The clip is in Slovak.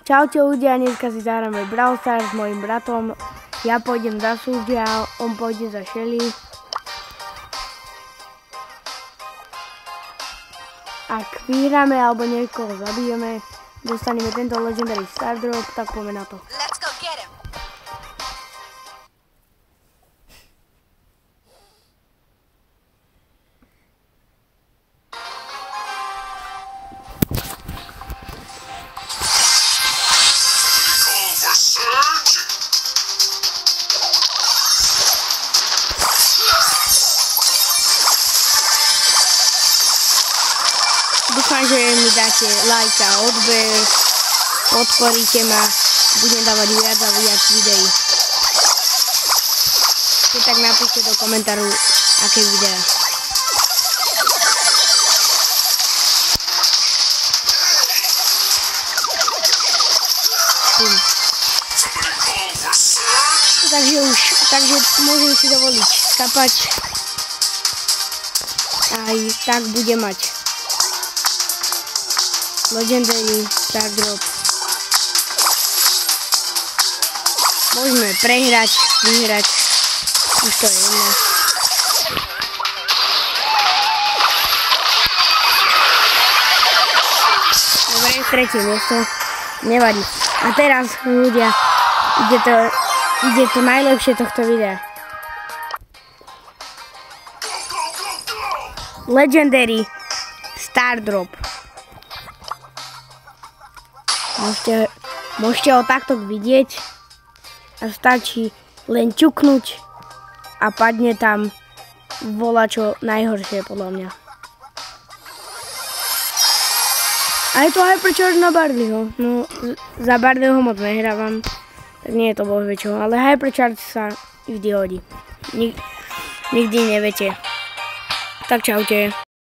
Čaute ľudia, dneska si zahráme Brawl Stars s mojim bratom. Ja pôjdem za súdia, on pôjde za Shelly. Ak vyhráme alebo niekoho zabijeme, dostaneme tento Legendary Star Drop, tak poďme na to. Dúfam, že mi dáte like a odber, podporíte ma, budem dávať viac a viac videí. Keď tak napíšte do komentáru, aké videá. Takže môžem si dovoliť skapať. Aj tak bude mať Legendary Star Drop. Môžeme prehrať, vyhrať. Už to je jedno. Dobre, tretie miesto. Nevadí. A teraz, ľudia, ide to najlepšie tohto videa. Legendary Star Drop. Môžete ho takto vidieť a stačí len ťuknúť a padne tam volačo najhoršie podľa mňa. A je to Hypercharge na Barleyho. No, za Barleyho moc nehrávam, tak nie je to bohvie čo, ale Hypercharge sa vždy hodí. Nikdy neviete. Tak čaute.